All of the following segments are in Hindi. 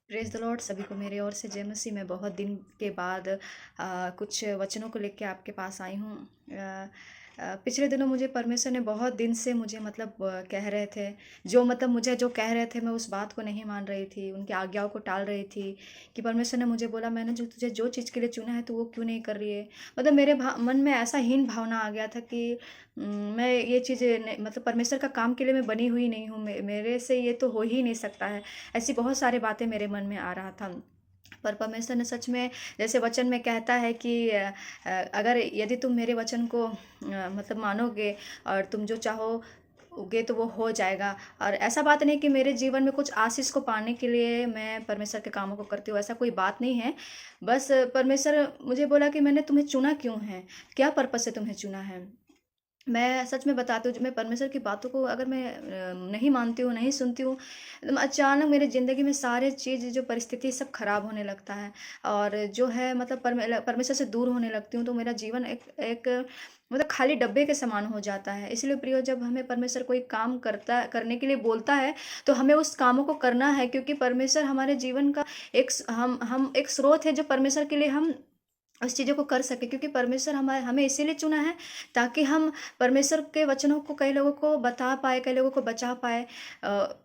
Praise the Lord. सभी को मेरे ओर से जय मसीह। मैं बहुत दिन के बाद कुछ वचनों को लेके आपके पास आई हूँ। पिछले दिनों मुझे परमेश्वर ने बहुत दिन से मुझे मतलब कह रहे थे, जो मतलब मुझे जो कह रहे थे मैं उस बात को नहीं मान रही थी, उनकी आज्ञाओं को टाल रही थी। कि परमेश्वर ने मुझे बोला, मैंने जो तुझे जो चीज़ के लिए चुना है तो वो क्यों नहीं कर रही है। मतलब मेरे मन में ऐसा हीन भावना आ गया था कि मैं ये चीज़ मतलब परमेश्वर का काम के लिए मैं बनी हुई नहीं हूँ, मेरे से ये तो हो ही नहीं सकता है। ऐसी बहुत सारी बातें मेरे मन में आ रहा था। पर परमेश्वर ने सच में, जैसे वचन में कहता है कि अगर यदि तुम मेरे वचन को मतलब मानोगे और तुम जो चाहोगे तो वो हो जाएगा। और ऐसा बात नहीं कि मेरे जीवन में कुछ आशीष को पाने के लिए मैं परमेश्वर के कामों को करती हूँ, ऐसा कोई बात नहीं है। बस परमेश्वर मुझे बोला कि मैंने तुम्हें चुना क्यों है, क्या पर्पस से तुम्हें चुना है। मैं सच में बताती हूँ, जब मैं परमेश्वर की बातों को अगर मैं नहीं मानती हूँ, नहीं सुनती हूँ, एकदम अचानक मेरी ज़िंदगी में सारे चीज़ जो परिस्थिति सब खराब होने लगता है। और जो है मतलब परमेश्वर से दूर होने लगती हूँ, तो मेरा जीवन एक एक मतलब खाली डब्बे के समान हो जाता है। इसलिए प्रियो, जब हमें परमेश्वर कोई काम करने के लिए बोलता है, तो हमें उस कामों को करना है, क्योंकि परमेश्वर हमारे जीवन का हम एक स्रोत है, जो परमेश्वर के लिए हम उस चीज़ों को कर सकें। क्योंकि परमेश्वर हमें इसीलिए चुना है, ताकि हम परमेश्वर के वचनों को कई लोगों को बता पाए, कई लोगों को बचा पाए।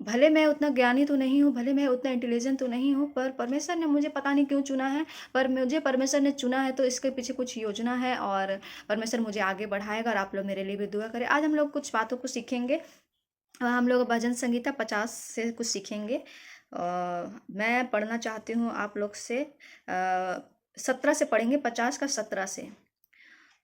भले मैं उतना ज्ञानी तो नहीं हूँ, भले मैं उतना इंटेलिजेंट तो नहीं हूँ, पर परमेश्वर ने मुझे पता नहीं क्यों चुना है। पर मुझे परमेश्वर ने चुना है तो इसके पीछे कुछ योजना है, और परमेश्वर मुझे आगे बढ़ाएगा। और आप लोग मेरे लिए भी दुआ करें। आज हम लोग कुछ बातों को सीखेंगे। हम लोग भजन संगीता 50 से कुछ सीखेंगे। मैं पढ़ना चाहती हूँ आप लोग से। 17 से पढ़ेंगे, 50 का 17 से।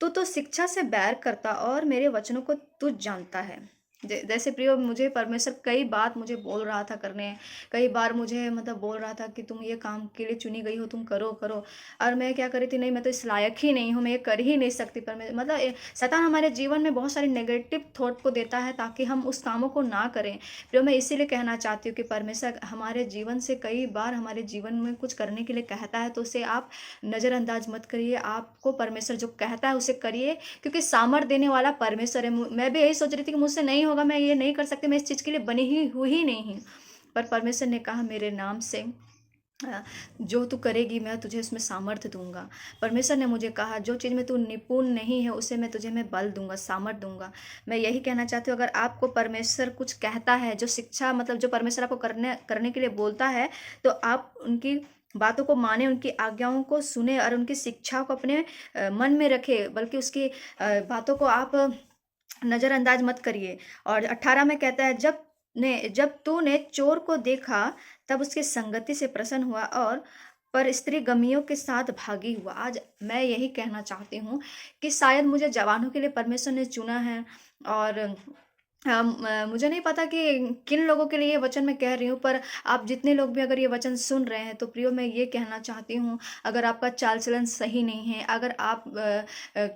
तू तो शिक्षा से बैर करता और मेरे वचनों को तुझ जानता है। जैसे प्रियो, मुझे परमेश्वर कई बात मुझे बोल रहा था करने, कई बार मुझे मतलब बोल रहा था कि तुम ये काम के लिए चुनी गई हो, तुम करो करो। और मैं क्या करी थी, नहीं मैं तो इस लायक ही नहीं हूँ, मैं ये कर ही नहीं सकती। पर मैं मतलब शैतान हमारे जीवन में बहुत सारे नेगेटिव थॉट को देता है, ताकि हम उस कामों को ना करें। प्रियो, मैं इसीलिए कहना चाहती हूँ कि परमेश्वर हमारे जीवन से कई बार हमारे जीवन में कुछ करने के लिए कहता है, तो उसे आप नज़रअंदाज मत करिए। आपको परमेश्वर जो कहता है उसे करिए, क्योंकि सामर्थ देने वाला परमेश्वर है। मैं भी यही सोच रही थी कि मुझसे नहीं होगा, मैं ये नहीं कर सकती, मैं इस चीज़ के लिए बनी ही हुई ही नहीं हूँ। पर परमेश्वर ने कहा, मेरे नाम से जो तू करेगी मैं तुझे उसमें सामर्थ्य दूंगा। परमेश्वर ने मुझे कहा, जो चीज़ में तू निपुण नहीं है उसे मैं तुझे मैं बल दूंगा, सामर्थ्य दूंगा। मैं यही कहना चाहती हूँ, अगर आपको परमेश्वर कुछ कहता है, जो शिक्षा मतलब जो परमेश्वर आपको करने करने के लिए बोलता है, तो आप उनकी बातों को माने, उनकी आज्ञाओं को सुने और उनकी शिक्षा को अपने मन में रखे, बल्कि उसकी बातों को आप नज़रअंदाज मत करिए। और 18 में कहता है, जब तूने चोर को देखा तब उसकी संगति से प्रसन्न हुआ, और पर स्त्री गमियों के साथ भागी हुआ। आज मैं यही कहना चाहती हूँ कि शायद मुझे जवानों के लिए परमेश्वर ने चुना है। और मुझे नहीं पता कि किन लोगों के लिए ये वचन मैं कह रही हूँ, पर आप जितने लोग भी अगर ये वचन सुन रहे हैं, तो प्रियो मैं ये कहना चाहती हूँ, अगर आपका चाल चलन सही नहीं है, अगर आप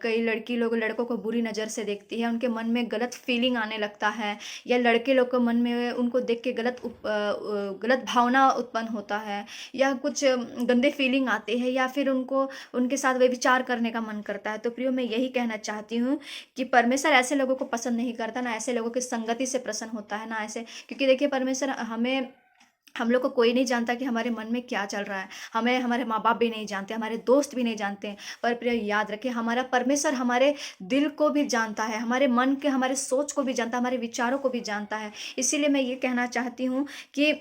कई लड़की लोग लड़कों को बुरी नज़र से देखती है, उनके मन में गलत फीलिंग आने लगता है, या लड़के लोग को मन में उनको देख के गलत भावना उत्पन्न होता है, या कुछ गंदे फीलिंग आते हैं, या फिर उनको उनके साथ व्यभिचार करने का मन करता है, तो प्रियो मैं यही कहना चाहती हूँ कि परमेश्वर ऐसे लोगों को पसंद नहीं करता, ना ऐसे लोगों की संगति से प्रसन्न होता है, ना ऐसे। क्योंकि देखिए, परमेश्वर हम लोग को कोई नहीं जानता कि हमारे मन में क्या चल रहा है। हमें हमारे माँ बाप भी नहीं जानते, हमारे दोस्त भी नहीं जानते हैं। पर प्रिय याद रखिए, हमारा परमेश्वर हमारे दिल को भी जानता है, हमारे मन के हमारे सोच को भी जानता है, हमारे विचारों को भी जानता है। इसीलिए मैं ये कहना चाहती हूँ कि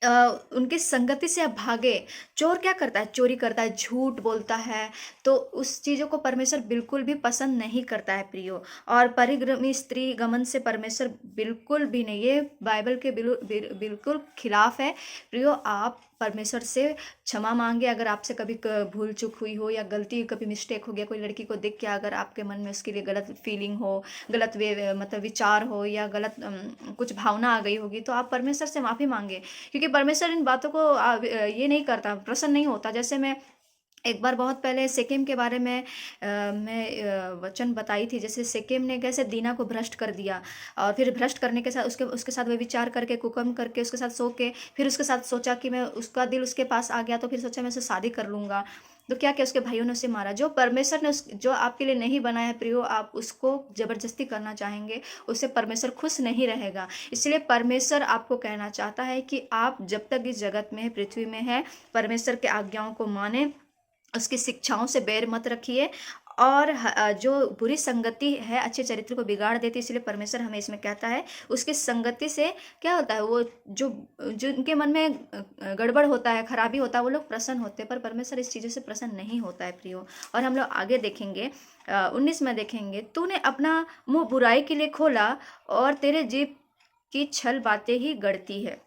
उनकी संगति से आप भागे। चोर क्या करता है? चोरी करता है, झूठ बोलता है, तो उस चीज़ों को परमेश्वर बिल्कुल भी पसंद नहीं करता है प्रियो। और परिग्रमी स्त्री गमन से परमेश्वर बिल्कुल भी नहीं, ये बाइबल के बिल्कुल खिलाफ है। प्रियो, आप परमेश्वर से क्षमा मांगे, अगर आपसे कभी भूल चूक हुई हो, या गलती कभी मिस्टेक हो गया, कोई लड़की को देख के अगर आपके मन में उसके लिए गलत फीलिंग हो, गलत मतलब विचार हो, या गलत कुछ भावना आ गई होगी, तो आप परमेश्वर से माफ़ी मांगे। क्योंकि परमेश्वर इन बातों को ये नहीं करता, प्रसन्न नहीं होता। जैसे मैं एक बार बहुत पहले सेकेम के बारे में मैं वचन बताई थी। जैसे सेकेम ने कैसे दीना को भ्रष्ट कर दिया, और फिर भ्रष्ट करने के साथ उसके उसके साथ वे विचार करके, कुकर्म करके, उसके साथ सो के, फिर उसके साथ सोचा कि मैं, उसका दिल उसके पास आ गया, तो फिर सोचा मैं उससे शादी कर लूँगा। तो क्या किया, उसके भाइयों ने उसे मारा। जो परमेश्वर ने उस जो आपके लिए नहीं बनाया है प्रियो, आप उसको ज़बरदस्ती करना चाहेंगे, उससे परमेश्वर खुश नहीं रहेगा। इसलिए परमेश्वर आपको कहना चाहता है कि आप जब तक इस जगत में है, पृथ्वी में है, परमेश्वर के आज्ञाओं को मानें, उसकी शिक्षाओं से बैर मत रखिए। और जो बुरी संगति है अच्छे चरित्र को बिगाड़ देती है, इसलिए परमेश्वर हमें इसमें कहता है उसकी संगति से क्या होता है, वो जो जो उनके मन में गड़बड़ होता है, खराबी होता है, वो लोग प्रसन्न होते हैं, पर परमेश्वर इस चीज़ों से प्रसन्न नहीं होता है प्रियो। और हम लोग आगे देखेंगे 19 में देखेंगे, तूने अपना मुंह बुराई के लिए खोला और तेरे जीभ की छल बातें ही गढ़ती है।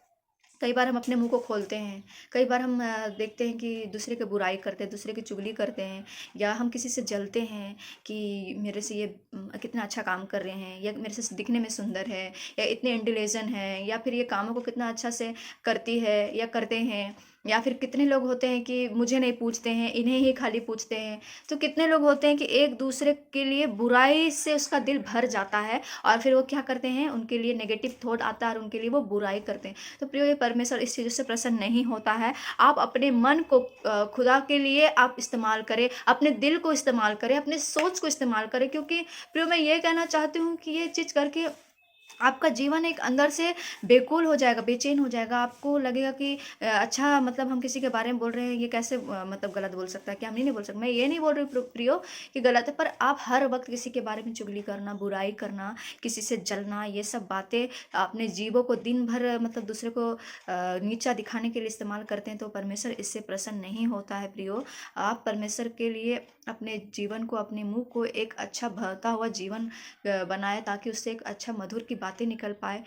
कई बार हम अपने मुंह को खोलते हैं, कई बार हम देखते हैं कि दूसरे की बुराई करते हैं, दूसरे की चुगली करते हैं, या हम किसी से जलते हैं कि मेरे से ये कितना अच्छा काम कर रहे हैं, या मेरे से दिखने में सुंदर है, या इतने इंटेलिजेंट है, या फिर ये कामों को कितना अच्छा से करती है या करते हैं। या फिर कितने लोग होते हैं कि मुझे नहीं पूछते हैं, इन्हें ही खाली पूछते हैं। तो कितने लोग होते हैं कि एक दूसरे के लिए बुराई से उसका दिल भर जाता है, और फिर वो क्या करते हैं, उनके लिए नेगेटिव थॉट आता है और उनके लिए वो बुराई करते हैं। तो प्रिय, ये परमेश्वर इस चीज़ों से प्रसन्न नहीं होता है। आप अपने मन को खुदा के लिए आप इस्तेमाल करें, अपने दिल को इस्तेमाल करें, अपने सोच को इस्तेमाल करें, क्योंकि प्रिय मैं ये कहना चाहती हूँ कि ये चीज़ करके आपका जीवन एक अंदर से बेकुल हो जाएगा, बेचैन हो जाएगा। आपको लगेगा कि अच्छा, मतलब हम किसी के बारे में बोल रहे हैं, ये कैसे मतलब गलत बोल सकता है, क्या हम नहीं बोल सकते। मैं ये नहीं बोल रही प्रियो कि गलत है, पर आप हर वक्त किसी के बारे में चुगली करना, बुराई करना, किसी से जलना, ये सब बातें अपने जीवों को दिन भर मतलब दूसरे को नीचा दिखाने के लिए इस्तेमाल करते हैं, तो परमेश्वर इससे प्रसन्न नहीं होता है प्रियो। आप परमेश्वर के लिए अपने जीवन को, अपने मुंह को एक अच्छा बहता हुआ जीवन बनाए, ताकि उससे एक अच्छा मधुर की बातें निकल पाए।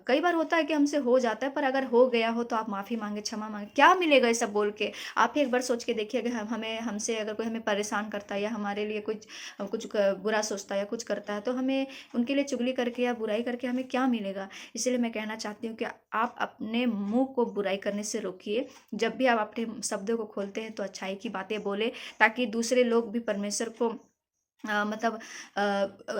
कई बार होता है कि हमसे हो जाता है, पर अगर हो गया हो तो आप माफ़ी मांगे, क्षमा मांगे, क्या मिलेगा ये सब बोल के। आप ही एक बार सोच के देखिए, अगर हमें हमसे अगर कोई हमें परेशान करता है, या हमारे लिए कुछ कुछ बुरा सोचता है या कुछ करता है, तो हमें उनके लिए चुगली करके या बुराई करके हमें क्या मिलेगा। इसलिए मैं कहना चाहती हूँ कि आप अपने मुंह को बुराई करने से रोकिए। जब भी आप अपने शब्दों को खोलते हैं तो अच्छाई की बातें बोले, ताकि दूसरे लोग भी परमेश्वर को मतलब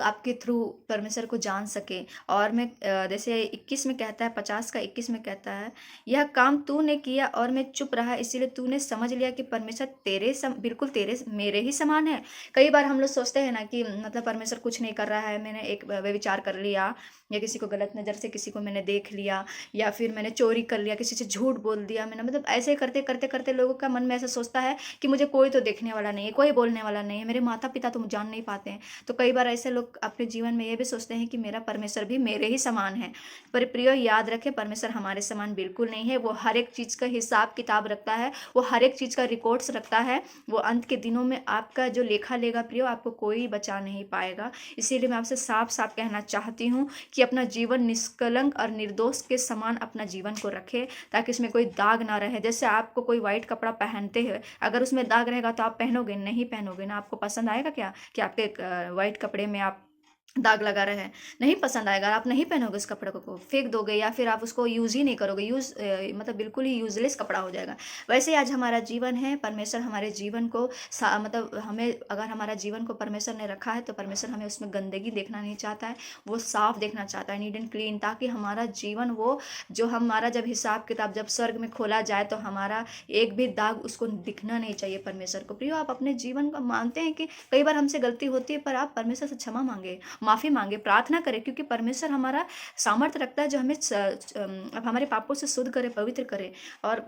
आपके थ्रू परमेश्वर को जान सके। और मैं जैसे 21 में कहता है, 50 का 21 में कहता है, यह काम तूने किया और मैं चुप रहा, इसीलिए तूने समझ लिया कि परमेश्वर बिल्कुल तेरे मेरे ही समान है। कई बार हम लोग सोचते हैं ना कि मतलब परमेश्वर कुछ नहीं कर रहा है, मैंने एक व्यभिचार कर लिया, या किसी को गलत नज़र से किसी को मैंने देख लिया, या फिर मैंने चोरी कर लिया, किसी से झूठ बोल दिया मैंने, मतलब ऐसे करते करते करते लोगों का मन में ऐसा सोचता है कि मुझे कोई तो देखने वाला नहीं है, कोई बोलने वाला नहीं है, मेरे माता पिता तो जान नहीं पाते हैं। तो कई बार ऐसे लोग अपने जीवन में ये भी सोचते हैं कि मेरा परमेश्वर भी मेरे ही समान है। पर प्रियो, याद रखें, परमेश्वर हमारे समान बिल्कुल नहीं है। वो हर एक चीज़ का हिसाब किताब रखता है, वो हर एक चीज़ का रिकॉर्ड्स रखता है। वो अंत के दिनों में आपका जो लेखा लेगा प्रियो, आपको कोई बचा नहीं पाएगा। इसीलिए मैं आपसे साफ साफ कहना चाहती हूँ कि अपना जीवन निष्कलंक और निर्दोष के समान अपना जीवन को रखें, ताकि उसमें कोई दाग ना रहे। जैसे आपको कोई वाइट कपड़ा पहनते हैं, अगर उसमें दाग रहेगा तो आप पहनोगे नहीं, पहनोगे ना, आपको पसंद आएगा क्या कि आपके वाइट कपड़े में आप दाग लगा रहे हैं? नहीं पसंद आएगा। आप नहीं पहनोगे उस कपड़े को फेंक दोगे, या फिर आप उसको यूज़ ही नहीं करोगे। मतलब बिल्कुल ही यूजलेस कपड़ा हो जाएगा। वैसे ही आज हमारा जीवन है, परमेश्वर हमारे जीवन को मतलब हमें, अगर हमारा जीवन को परमेश्वर ने रखा है तो परमेश्वर हमें उसमें गंदगी देखना नहीं चाहता है, वो साफ देखना चाहता है, नीट एंड क्लीन, ताकि हमारा जीवन वो जो हमारा जब हिसाब किताब जब स्वर्ग में खोला जाए तो हमारा एक भी दाग उसको दिखना नहीं चाहिए परमेश्वर को। प्रियो, आप अपने जीवन को मानते हैं कि कई बार हमसे गलती होती है, पर आप परमेश्वर से क्षमा मांगे, माफ़ी मांगे, प्रार्थना करें, क्योंकि परमेश्वर हमारा सामर्थ्य रखता है जो हमें अब हमारे पापों से शुद्ध करे, पवित्र करे। और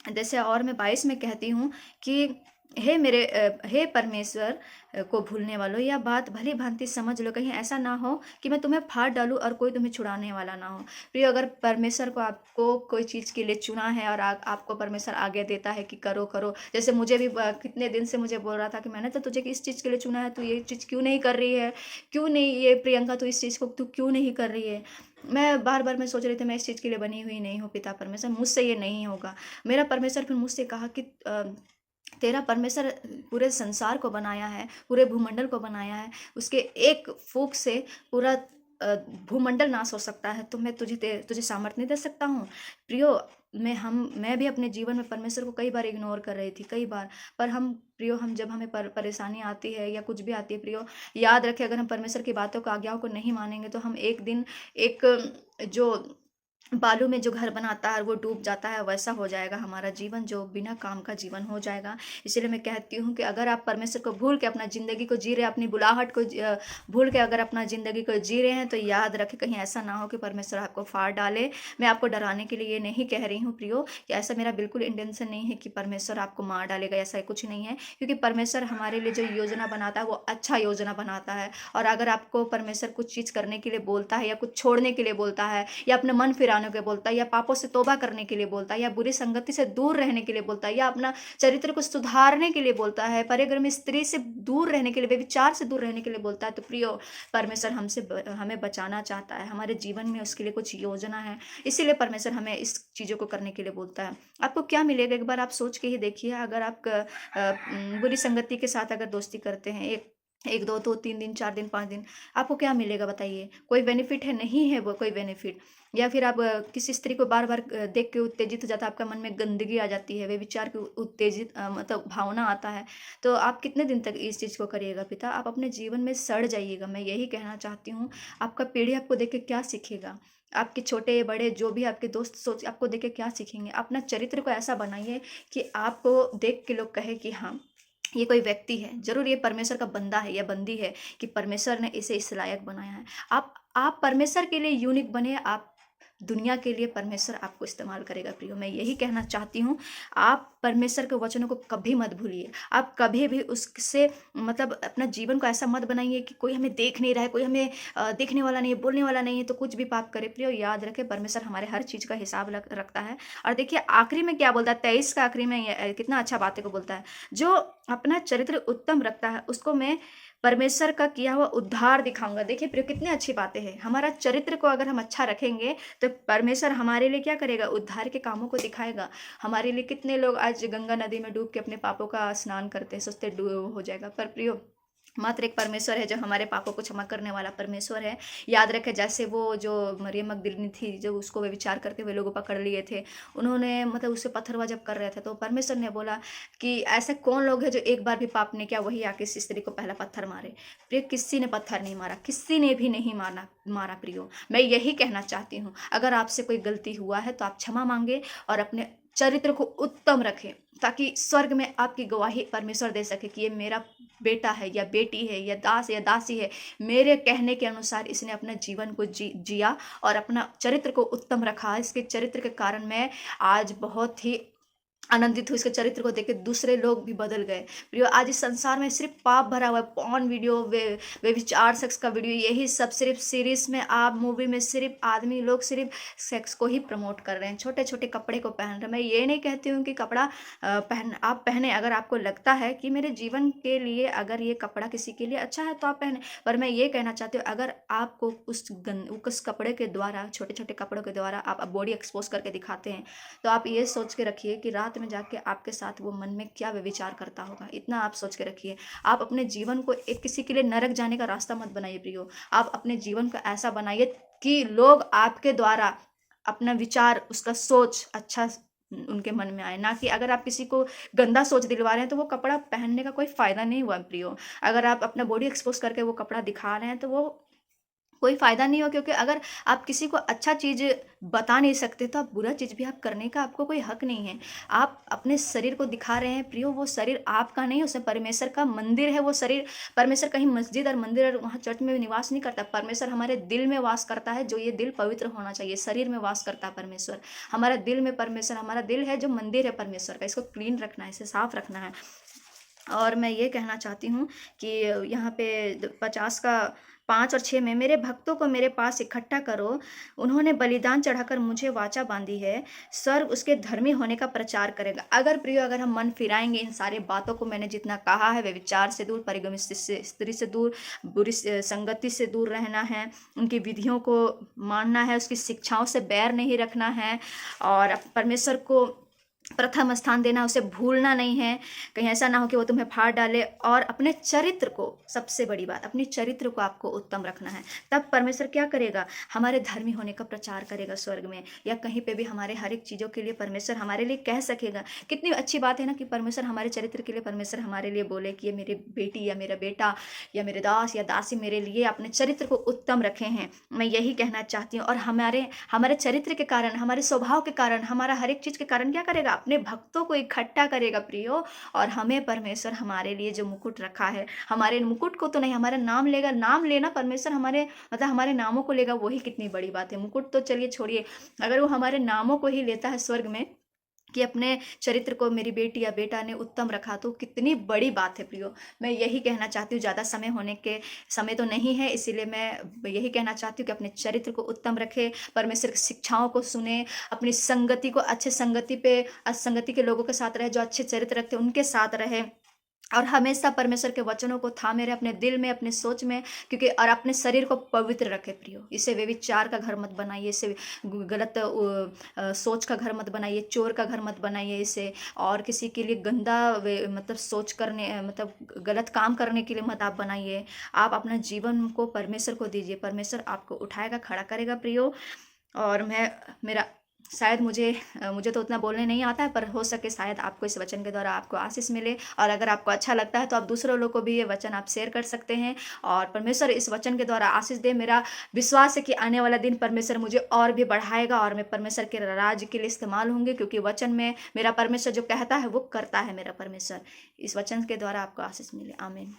जैसे और मैं 22 में कहती हूँ कि हे परमेश्वर को भूलने वालों, यह बात भली भांति समझ लो, कहीं ऐसा ना हो कि मैं तुम्हें फाड़ डालूं और कोई तुम्हें छुड़ाने वाला ना हो। प्रिय, अगर परमेश्वर को आपको कोई चीज़ के लिए चुना है और आपको परमेश्वर आज्ञा देता है कि करो करो, जैसे मुझे भी कितने दिन से मुझे बोल रहा था कि मैंने तो तुझे इस चीज़ के लिए चुना है, तू ये चीज़ क्यों नहीं कर रही है, क्यों नहीं, ये प्रियंका तू इस चीज़ को तू क्यों नहीं कर रही है। मैं बार बार मैं सोच रही थी मैं इस चीज़ के लिए बनी हुई नहीं हूँ पिता परमेश्वर, मुझसे ये नहीं होगा। मेरा परमेश्वर फिर मुझसे कहा कि तेरा परमेश्वर पूरे संसार को बनाया है, पूरे भूमंडल को बनाया है, उसके एक फूंक से पूरा भूमंडल नाश हो सकता है, तो मैं तुझे सामर्थ्य नहीं दे सकता हूँ। प्रियो, मैं भी अपने जीवन में परमेश्वर को कई बार इग्नोर कर रही थी, कई बार। पर हम प्रियो, हम जब हमें परेशानी आती है या कुछ भी आती है प्रियो, याद रखें, अगर हम परमेश्वर की बातों को, आज्ञाओं को नहीं मानेंगे तो हम एक दिन एक जो बालू में जो घर बनाता है वो डूब जाता है, वैसा हो जाएगा हमारा जीवन, जो बिना काम का जीवन हो जाएगा। इसीलिए मैं कहती हूँ कि अगर आप परमेश्वर को भूल के अपना ज़िंदगी को जी रहे हैं, अपनी बुलाहट को भूल के अगर अपना ज़िंदगी को जी रहे हैं, तो याद रखें कहीं ऐसा ना हो कि परमेश्वर आपको फाड़ डाले। मैं आपको डराने के लिए ये नहीं कह रही हूँ प्रियो, कि ऐसा मेरा बिल्कुल इंटेंशन नहीं है कि परमेश्वर आपको मार डालेगा, ऐसा कुछ नहीं है। क्योंकि परमेश्वर हमारे लिए जो योजना बनाता है वो अच्छा योजना बनाता है। और अगर आपको परमेश्वर कुछ चीज़ करने के लिए बोलता है, या कुछ छोड़ने के लिए बोलता है, या अपने मन फिराने के बोलता है, या पापों से तौबा करने के लिए बोलता है, या बुरी संगति से दूर रहने के लिए बोलता है, या अपना चरित्र को सुधारने के लिए बोलता है, परिग्रह स्त्री से दूर रहने के लिए, व्यभिचार से दूर रहने के लिए बोलता है, तो प्रियो परमेश्वर हमें बचाना चाहता है। हमारे जीवन में उसके लिए कुछ योजना है, इसीलिए परमेश्वर हमें इस चीज़ों को करने के लिए बोलता है। आपको क्या मिलेगा एक बार आप सोच के ही देखिए। अगर आप बुरी संगति के साथ अगर दोस्ती करते हैं, एक एक दो दो 3 दिन 4 दिन 5 दिन, आपको क्या मिलेगा बताइए? कोई बेनिफिट है? नहीं है वो कोई बेनिफिट। या फिर आप किसी स्त्री को बार बार देख के उत्तेजित हो जाता है, आपका मन में गंदगी आ जाती है, वे विचार की उत्तेजित मतलब भावना आता है, तो आप कितने दिन तक इस चीज़ को करिएगा पिता? आप अपने जीवन में सड़ जाइएगा। मैं यही कहना चाहती हूँ। आपका पीढ़ी आपको देख के क्या सीखेगा? आपके छोटे बड़े जो भी आपके दोस्त सोच आपको देख के क्या सीखेंगे? अपना चरित्र को ऐसा बनाइए कि आपको देख के लोग कहे कि हाँ, ये कोई व्यक्ति है, जरूर ये परमेश्वर का बंदा है या बंदी है, कि परमेश्वर ने इसे इस लायक बनाया है। आप परमेश्वर के लिए यूनिक बने। आप दुनिया के लिए परमेश्वर आपको इस्तेमाल करेगा प्रियो। मैं यही कहना चाहती हूँ। आप परमेश्वर के वचनों को कभी मत भूलिए। आप कभी भी उससे मतलब अपना जीवन को ऐसा मत बनाइए कि कोई हमें देख नहीं रहा है, कोई हमें देखने वाला नहीं है, बोलने वाला नहीं है, तो कुछ भी पाप करे प्रियो। याद रखे परमेश्वर हमारे हर चीज़ का हिसाब रखता है। और देखिए आखिरी में क्या बोलता है, 23 का आखिरी में कितना अच्छा बातें को बोलता है। जो अपना चरित्र उत्तम रखता है उसको मैं परमेश्वर का किया हुआ उद्धार दिखाऊंगा। देखिए प्रियो कितनी अच्छी बातें हैं। हमारा चरित्र को अगर हम अच्छा रखेंगे तो परमेश्वर हमारे लिए क्या करेगा? उद्धार के कामों को दिखाएगा हमारे लिए। कितने लोग आज गंगा नदी में डूब के अपने पापों का स्नान करते हैं, सोचते डूब हो जाएगा, पर प्रियो मात्र एक परमेश्वर है जो हमारे पापों को क्षमा करने वाला परमेश्वर है। याद रखें जैसे वो जो मरियम मगदलिनी थी, जो उसको वे विचार करते हुए लोगों पकड़ लिए थे, उन्होंने मतलब उससे पत्थरबाज जब कर रहे थे, तो परमेश्वर ने बोला कि ऐसे कौन लोग हैं जो एक बार भी पाप नहीं किया, वही आके इस स्त्री को पहला पत्थर मारे। प्रिय किसी ने पत्थर नहीं मारा, किसी ने भी नहीं मारा प्रियो। मैं यही कहना चाहती हूँ, अगर आपसे कोई गलती हुआ है तो आप क्षमा मांगे और अपने चरित्र को उत्तम रखें, ताकि स्वर्ग में आपकी गवाही परमेश्वर दे सके कि ये मेरा बेटा है या बेटी है या दास या दासी है, मेरे कहने के अनुसार इसने अपने जीवन को जिया और अपना चरित्र को उत्तम रखा। इसके चरित्र के कारण मैं आज बहुत ही आनंदित हुई। इसके चरित्र को देख के दूसरे लोग भी बदल गए। प्रियो आज इस संसार में सिर्फ पाप भरा हुआ है। पॉर्न वीडियो, वे विचार सेक्स का वीडियो, यही सब सिर्फ सीरीज में, आप मूवी में सिर्फ आदमी लोग सिर्फ सेक्स को ही प्रमोट कर रहे हैं। छोटे छोटे कपड़े को पहन रहे हैं। मैं ये नहीं कहती हूँ कि कपड़ा आप पहने, अगर आपको लगता है कि मेरे जीवन के लिए अगर ये कपड़ा किसी के लिए अच्छा है तो आप पहने। पर मैं ये कहना चाहती हूँ, अगर आपको उस कपड़े के द्वारा, छोटे छोटे कपड़ों के द्वारा आप बॉडी एक्सपोज करके दिखाते हैं, तो आप ये सोच के रखिए कि रात में जाके आपके साथ वो मन में क्या विचार करता होगा। इतना आप सोच के रखिए। आप अपने जीवन को एक किसी के लिए नरक जाने का रास्ता मत बनाइए प्रियो। आप अपने जीवन को ऐसा बनाइए कि लोग आपके द्वारा अपना विचार, उसका सोच अच्छा उनके मन में आए। ना कि अगर आप किसी को गंदा सोच दिलवा रहे हैं तो वो कपड़ा पहनने का कोई फायदा नहीं हुआ प्रियो। अगर आप अपना बॉडी एक्सपोज करके वो कपड़ा दिखा रहे हैं तो वो कोई फ़ायदा नहीं हो। क्योंकि अगर आप किसी को अच्छा चीज़ बता नहीं सकते तो आप बुरा चीज़ भी आप करने का आपको कोई हक नहीं है। आप अपने शरीर को दिखा रहे हैं प्रियो, वो शरीर आपका नहीं, उसमें परमेश्वर का मंदिर है वो शरीर। परमेश्वर कहीं मस्जिद और मंदिर और वहाँ चर्च में निवास नहीं करता। परमेश्वर हमारे दिल में वास करता है। जो ये दिल पवित्र होना चाहिए, शरीर में वास करता है परमेश्वर। हमारा दिल में परमेश्वर, हमारा दिल है जो मंदिर है परमेश्वर का, इसको क्लीन रखना है, इसे साफ रखना है। और मैं ये कहना चाहती हूँ कि यहाँ पे 50 का 5 और 6 में, मेरे भक्तों को मेरे पास इकट्ठा करो, उन्होंने बलिदान चढ़ाकर मुझे वाचा बांधी है, स्वर्ग उसके धर्मी होने का प्रचार करेगा। अगर प्रियो, अगर हम मन फिराएंगे इन सारे बातों को, मैंने जितना कहा है, वे विचार से दूर, परिगम स्त्री से दूर, बुरी संगति से दूर रहना है, उनकी विधियों को मानना है, उसकी शिक्षाओं से बैर नहीं रखना है, और परमेश्वर को प्रथम स्थान देना, उसे भूलना नहीं है। कहीं ऐसा ना हो कि वो तुम्हें फाड़ डाले। और अपने चरित्र को, सबसे बड़ी बात, अपने चरित्र को आपको उत्तम रखना है। तब परमेश्वर क्या करेगा? हमारे धर्मी होने का प्रचार करेगा स्वर्ग में, या कहीं पे भी हमारे हर एक चीज़ों के लिए परमेश्वर हमारे लिए कह सकेगा। कितनी अच्छी बात है ना कि परमेश्वर हमारे चरित्र के लिए, परमेश्वर हमारे लिए बोले कि ये मेरी बेटी या मेरा बेटा या मेरे दास या दासी मेरे लिए अपने चरित्र को उत्तम रखे हैं। मैं यही कहना चाहती हूँ। और हमारे हमारे चरित्र के कारण, हमारे स्वभाव के कारण, हमारा हर एक चीज़ के कारण क्या करेगा? अपने भक्तों को इकट्ठा करेगा प्रियो। और हमें परमेश्वर हमारे लिए जो मुकुट रखा है, हमारे मुकुट को तो नहीं, हमारा नाम लेगा। नाम लेना परमेश्वर हमारे, मतलब हमारे नामों को लेगा, वही कितनी बड़ी बात है। मुकुट तो चलिए छोड़िए, अगर वो हमारे नामों को ही लेता है स्वर्ग में, कि अपने चरित्र को मेरी बेटी या बेटा ने उत्तम रखा, तो कितनी बड़ी बात है प्रियो। मैं यही कहना चाहती हूँ। ज़्यादा समय तो नहीं है, इसीलिए मैं यही कहना चाहती हूँ कि अपने चरित्र को उत्तम रखे, परमेश्वर की शिक्षाओं को सुने, अपनी संगति को, अच्छे संगति पे, असंगति के लोगों के साथ रहे, जो अच्छे चरित्र रखते हैं उनके साथ रहे। और हमेशा परमेश्वर के वचनों को थामे रहे अपने दिल में, अपने सोच में, क्योंकि और अपने शरीर को पवित्र रखे प्रियो। इसे व्यभिचार का घर मत बनाइए, इसे गलत सोच का घर मत बनाइए, चोर का घर मत बनाइए इसे। और किसी के लिए गंदा मतलब सोच करने, मतलब गलत काम करने के लिए मत आप बनाइए। आप अपना जीवन को परमेश्वर को दीजिए, परमेश्वर आपको उठाएगा, खड़ा करेगा प्रियो। और मैं, मेरा शायद मुझे तो उतना बोलने नहीं आता है, पर हो सके शायद आपको इस वचन के द्वारा आपको आशीष मिले। और अगर आपको अच्छा लगता है तो आप दूसरों लोग को भी ये वचन आप शेयर कर सकते हैं। और परमेश्वर इस वचन के द्वारा आशीष दे। मेरा विश्वास है कि आने वाला दिन परमेश्वर मुझे और भी बढ़ाएगा, और मैं परमेश्वर के राज्य के लिए इस्तेमाल होंगे, क्योंकि वचन में मेरा परमेश्वर जो कहता है वो करता है मेरा परमेश्वर। इस वचन के द्वारा आपको आशीष मिले। आमीन।